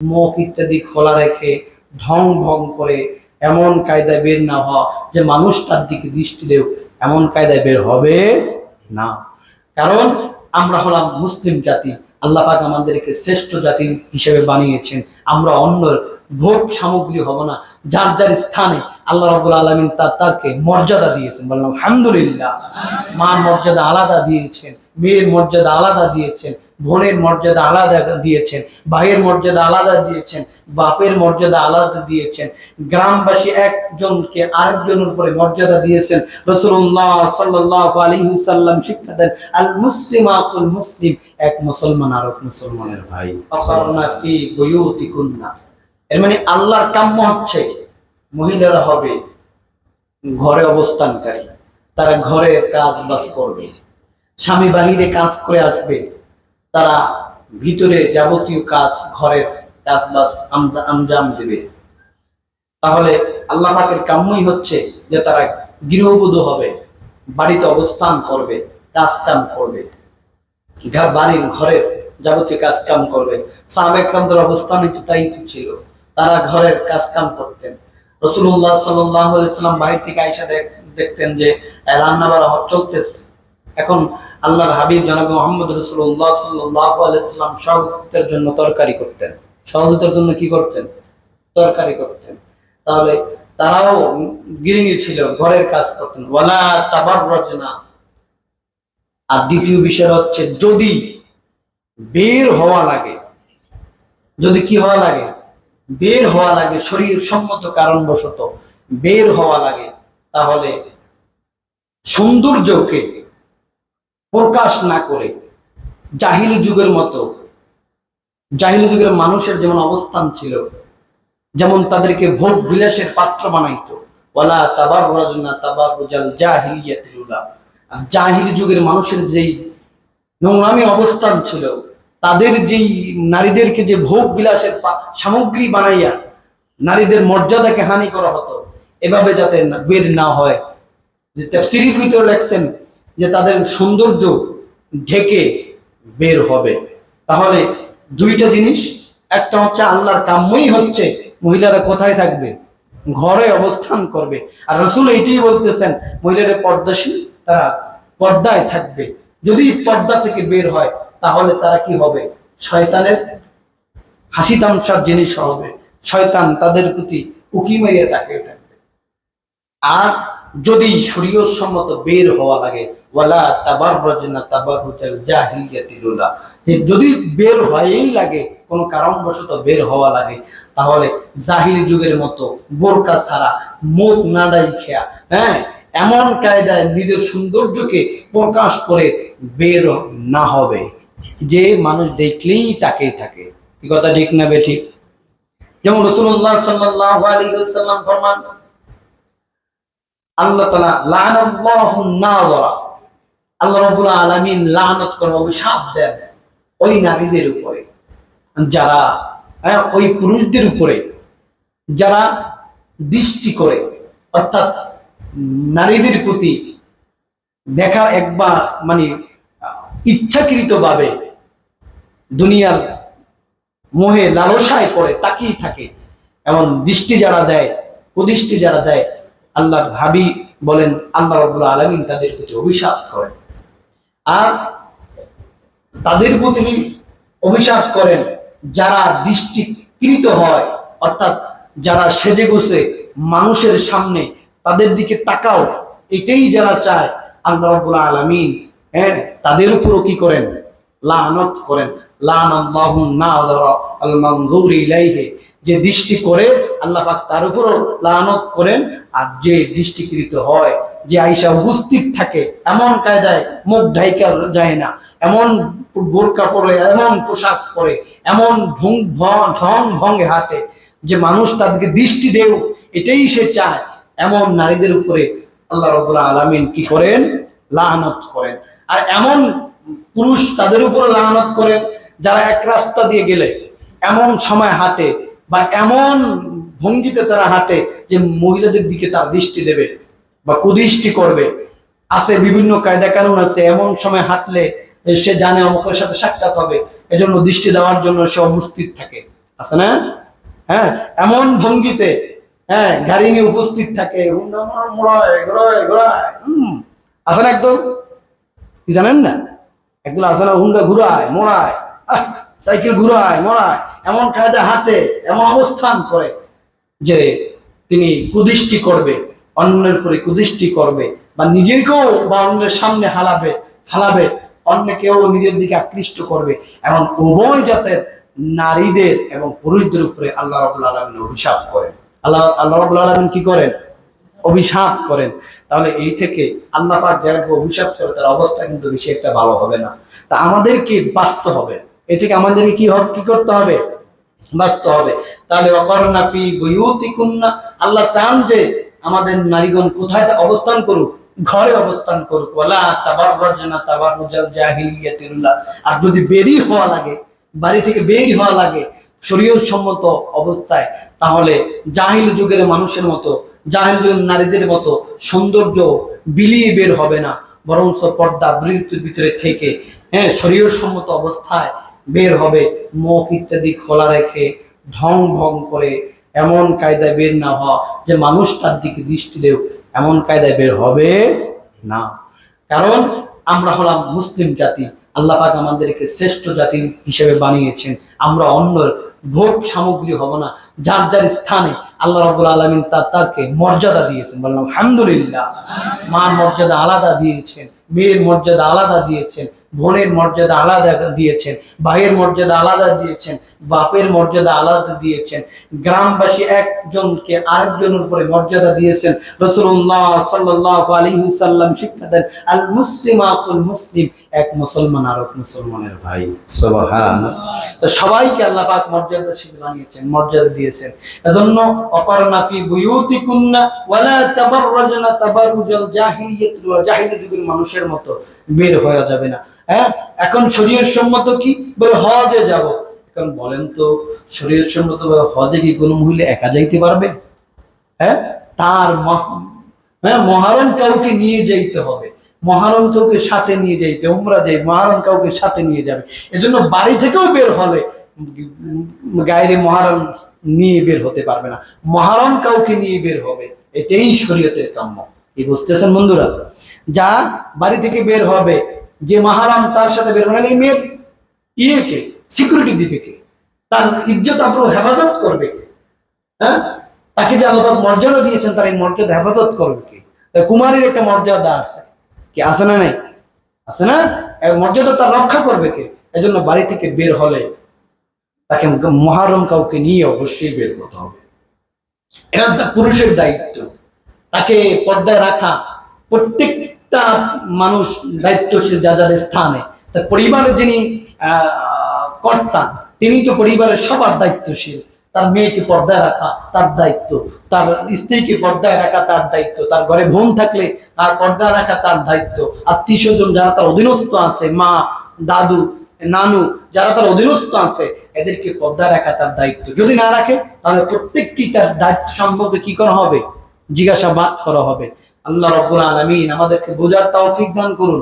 মুখ ইত্যাদি খোলা রেখে ঢং ভং করে এমন কায়দায় বের না হওয়া যে মানুষ তার দিকে দৃষ্টি দেও, এমন কায়দায় বের হবে না। কারণ আমরা হলাম মুসলিম জাতি, আল্লাহ পাক আমাদেরকে শ্রেষ্ঠ জাতি হিসেবে বানিয়েছেন। আমরা অন্য ভোগ সামগ্রী হব না। যার যার স্থানে আল্লাহ রাব্বুল আলামিন তারকে মর্যাদা দিয়েছেন, বললাম আলহামদুলিল্লাহ। মার মর্যাদা আলাদা দিয়েছেন, মেয়ের মর্যাদা আলাদা দিয়েছেন, বোনের মর্যাদা আলাদা দিয়েছেন, ভাইয়ের মর্যাদা আলাদা দিয়েছেন, বাপের মর্যাদা আলাদা দিয়েছেন। গ্রামবাসী একজনকে আরেকজনের উপরে মর্যাদা দিয়েছেন। রাসূলুল্লাহ সাল্লাল্লাহু আলাইহি ওয়াসাল্লাম শিক্ষা দেন, আল মুসলিম আকুল মুসলিম, এক মুসলমান আর এক মুসলমানের ভাই। ফাসারনা ফি বুয়ুতিকুন্না, এর মানে আল্লাহর কাম্য হচ্ছে মহিলারা হবে ঘরে অবস্থানকারী, তারা ঘরে কাজ বাজ করবে। স্বামী বাহিরে কাজ করে আসবে, তারা ভিতরে যাবতীয় কাজ ঘরের কাজ বাজ আঞ্জাম দেবে। তাহলে আল্লাহ পাকের কাম্যই হচ্ছে যে তারা গৃহবধূ হবে, বাড়িতে অবস্থান করবে, কাজ কাম করবে, বাড়ির ঘরের যাবতীয় কাজ কাম করবে। সাহাবা ইকরামদের অবস্থান তাই ছিল, তারা ঘরের কাজ কাম করতেন। রাসূলুল্লাহ সাল্লাল্লাহু আলাইহি ওয়াসাল্লাম বাইরে থেকে আয়েশা দেখতেন যে রান্না বাড়া চলতেছে। এখন আল্লাহর হাবিব জনাব মুহাম্মদ রাসূলুল্লাহ সাল্লাল্লাহু আলাইহি ওয়াসাল্লাম সহযোগিতার জন্য তরকারি করতেন। সহযোগিতার জন্য কি করতেন? তরকারি করতেন। তাহলে তারাও গৃহিণী ছিল, ঘরের কাজ করতেন। ওয়ালা তাবাররাজনা। আর দ্বিতীয় বিষয় হচ্ছে, যদি বের হওয়া লাগে, যদি কি হওয়া লাগে? বের হওয়া লাগে, শরীর সম্মত কারণবশত বের হওয়া লাগে, তাহলে সৌন্দর্যকে প্রকাশ না করে জাহিলি যুগের মতো, জাহিলি যুগের মানুষের যেমন অবস্থান ছিল, যেমন তাদেরকে ভোগ বিলাসের পাত্র বানাইতো। ওয়ালা তাবাররাজনা তাবাররুজাল জাহিলিয়াতিল উলা। জাহিলি যুগের মানুষের যেই নোংরামি অবস্থান ছিল, তাদের যেই নারীদেরকে যে ভোগ বিলাসের সামগ্রী বানাইয়া নারীদের মর্যাদাকে হানি করা হতো, এভাবে যাতে বের না হয়। যে তাফসীরের ভিতরে লেখছেন যে তাদের সৌন্দর্য ঢেকে বের হবে। তাহলে দুইটা জিনিস, একটা হচ্ছে আল্লাহর কাম্যই হচ্ছে মহিলারা কোথায় থাকবে? ঘরে অবস্থান করবে। আর রাসূল এইটাই বলতেছেন, মহিলারা পর্দাশীল, তারা পর্দায় থাকবে। যদি পর্দা থেকে বের হয় তাহলে তারা কি হবে? শয়তানের হাসি তামশার জিনিস হবে, শয়তান তাদের প্রতি উকি মেরে তাকিয়ে থাকবে। আর যদি শরীয়ত সম্মত বের হওয়া লাগে, ওয়ালা তাবাররাজনা তাবাররুজাল জাহিলিয়াতিল উলা, যদি বের হয়েই লাগে, কোনো কারণবশত বের হওয়া লাগে, তাহলে জাহিলি যুগের মতো বোরকা ছাড়া, মুখ না ঢাইকা, এমন কায়দায় নিজের সৌন্দর্যকে প্রকাশ করে বের না হবে যে মানুষ দেখলেই তাকেই থাকে। কি কথা ঠিক না বে ঠিক? যেমন রাসূলুল্লাহ সাল্লাল্লাহু আলাইহি ওয়াসাল্লাম ফরমান, আল্লাহ তাআলা লা'নাল্লাহু নাযরা, আল্লাহ রাব্বুল আলামিন লানত করেন, অভিশাপ দেন ওই নারীদের উপরে যারা, ওই পুরুষদের উপরে যারা দৃষ্টি করে, অর্থাৎ নারীদের প্রতি দেখার একবার মানে ইচ্ছাকৃতভাবে দুনিয়ার মোহে লালসায় পড়ে তাকিয়ে থাকে, এমন দৃষ্টি যারা দেয়, কুদৃষ্টি যারা দেয়, আল্লাহর হাবিব বলেন আল্লাহ রাব্বুল আলামিন তাদের প্রতি অভিশাপ করেন। আর তাদের প্রতি অভিশাপ করেন যারা দৃষ্টিকৃত হয়, অর্থাৎ যারা সেজে গুছে মানুষের সামনে তাদের দিকে তাকাও, এটাই যারা চায়, আল্লাহ রাব্বুল আলামিন তাদের উপরও কি করেন? লানত করেন। লানাল্লাহু নাযরা আল মানযুর ইলাইহি, যে দৃষ্টি করে আল্লাহ পাক তার উপরও লানত করেন। আর যে দৃষ্টিকৃত হয়, যে আয়েশা উপস্থিত থাকে, এমন কায়দায় মুখ ঢাইকা যায় না, এমন বোরকা পরে, এমন পোশাক পরে, এমন ঢং ভঙ্গে হাঁটে যে মানুষ তাদেরকে দৃষ্টি দেও, এটাই সে চায়, এমন নারীদের উপরে আল্লাহ রাব্বুল আলামিন কি করেন? লানত করেন। আর এমন পুরুষ তাদের উপরে লানত করেন যারা এক রাস্তা দিয়ে গেলে এমন সময় হাঁটে বা এমন ভঙ্গিতে তারা হাঁটে যে মহিলাদের দিকে তারা দৃষ্টি দেবে বা কুদৃষ্টি করবে। আছে বিভিন্ন কায়দা কানুন আছে, এমন সময় হাঁটলে সে জানে অমুকের সাথে সাক্ষাৎ হবে, এজন্য দৃষ্টি দেওয়ার জন্য সে উপস্থিত থাকে। আছে না? হ্যাঁ, এমন ভঙ্গিতে হ্যাঁ গাড়ি নিয়ে উপস্থিত থাকে, আছে না একদম, কি জানেন না, একদম আছে না, হুন্ডা ঘুরায় মোড়ায়, সাইকেল ঘুরায় মোড়ায়, এমন কায়দা হাঁটে, এমন অবস্থান করে যে তিনি কুদৃষ্টি করবে, অন্যের উপরে কুদৃষ্টি করবে, বা নিজেকেও বা অন্যের সামনে হালাবে ফালাবে, অন্যকেও নিজের দিকে আকৃষ্ট করবে, এমন উভয় জাতের নারীদের এবং পুরুষদের উপরে আল্লাহ রাব্বুল আলামিন অভিশাপ করেন। আল্লাহ রাব্বুল আলামিন কি করেন? অভিশাপ করেন। তাহলে এই থেকে আল্লাহ পাক যাকে অভিশাপ করে তার অবস্থা কিন্তু বেশি একটা ভালো হবে না। তা আমাদেরকে বাঁচতে হবে, এ থেকে আমাদেরকে কি করতে হবে? বাঁচতে হবে। তাহলে ওয়াকারনা ফি বুয়ুতিকুন্না, আল্লাহ চান যে আমাদের নারীগণ কোথায় অবস্থান করুক? ঘরে অবস্থান করুক। ওয়ালা তাবাররাজনা তাবাররুজাল জাহিলিয়াতিল উলা, আর যদি বেরি হওয়া লাগে, বাড়ি থেকে বের হওয়া লাগে শরীয়ত সম্মত অবস্থায়, তাহলে জাহিল যুগের মানুষের মতো, জাহিল যুগের নারীদের মতো সৌন্দর্য বিলিয়ে বের হবে না, বরং পর্দা বৃত্তির ভিতরে থেকে হ্যাঁ শরীয়ত সম্মত অবস্থায় বের হবে। মুখ ইত্যাদি খোলা রেখে ঢং ভং করে এমন কায়দায় বের না হওয়া যে মানুষ তার দিকে দৃষ্টি দেও, এমন কায়দায় বের হবে না। কারণ আমরা হলাম মুসলিম জাতি, আল্লাহ পাক আমাদেরকে শ্রেষ্ঠ জাতি হিসেবে বানিয়েছেন। আমরা অন্যের ভোগ সামগ্রী হব না। যার যার স্থানে আল্লাহ রাব্বুল আলামিন তারকে মর্যাদা দিয়েছেন, বললাম আলহামদুলিল্লাহ। মার মর্যাদা আলাদা দিয়েছেন, মেয়ের মর্যাদা আলাদা দিয়েছেন, বোনের মর্যাদা আলাদা দিয়েছেন, ভাইয়ের মর্যাদা আলাদা দিয়েছেন, বাপের মর্যাদা আলাদা দিয়েছেন, গ্রামবাসী একজনকে আরেকজনের উপরে মর্যাদা দিয়েছেন। রাসূলুল্লাহ সাল্লাল্লাহু আলাইহি ওয়াসাল্লাম শিক্ষা দেন, আল মুসলিম আকুল মুসলিম, এক মুসলমান আর এক মুসলমানের ভাই। সুবহানাল্লাহ। তো সবাইকে আল্লাহ পাক মর্যাদাশীল বানিয়েছেন, মর্যাদা দিয়েছেন। এজন্য ওয়াকারনা ফি বুয়ুতিকুন্না ওয়ালা তাবাররাজনা তাবাররুজাল জাহিলিয়াতিল উলা, জাহিলি যুগের মানুষের মতো বের হয়ে যাবে না। হ্যাঁ, এখন শরীয়ত সম্মত কি বলে হজে যাব। এখন বলেন তো, শরীয়ত সম্মত হজে কি কোনো মহিলা একা যাইতে পারবে? হ্যাঁ, তার মহরম কাউকে নিয়ে যাইতে হবে, মহরম কাউকে সাথে নিয়ে যাইতে, উমরা যাই মহরম কাউকে সাথে নিয়ে যাবে। এজন্য বাড়ি থেকেও বের হলে গায়রে মহরম নিয়ে বের হতে পারবে না, মহরম কাউকে নিয়ে বের হবে। এটাই শরীয়তের কাম্য। কি বুঝতেছেন বন্ধুরা? যা বাড়ি থেকে বের হবে, যে মাহারাম তার সাথে বের হলে মেয়ের ইয়েকে সিকিউরিটি দিবে কে? তার ইজ্জত আপনার হেফাজত করবে কে? হ্যাঁ, তাকে যে আল্লাহ মর্যাদা দিয়েছেন তার এই মর্যাদা হেফাজত করবে কে? কুমারীর একটা মর্যাদা আছে, কি আছে না? নাই আছে না? মর্যাদা তার রক্ষা করবে কে? এজন্য বাড়ি থেকে বের হলে তাকে মহরম কাউকে নিয়ে অবশ্যই বের হতে হবে। এটা পুরুষের দায়িত্ব, তাকে পর্দায় রাখা। প্রত্যেকটা মানুষ দায়িত্বশীল যার স্থানে। তার পরিবারের যিনি কর্তা, তিনি তো পরিবারের সবার দায়িত্বশীল। তার মেয়েকে পর্দায় রাখা তার দায়িত্ব, তার স্ত্রীকে পর্দায় রাখা তার দায়িত্ব, তার ঘরে বোন থাকলে তার পর্দায় রাখা তার দায়িত্ব, আত্মীয় স্বজন যারা তার অধীনস্থ আছে, মা দাদু নানু যারা তার অধীনস্থ আছে, এদেরকে পর্দায় রাখা তার দায়িত্ব। যদি না রাখে তাহলে প্রত্যেকটি তার দায়িত্ব সম্পর্কে কি করা হবে? জিজ্ঞাসাবাদ করা হবে। আল্লাহ রাব্বুল আলামিন আমাদেরকে বোঝার তৌফিক দান করুন।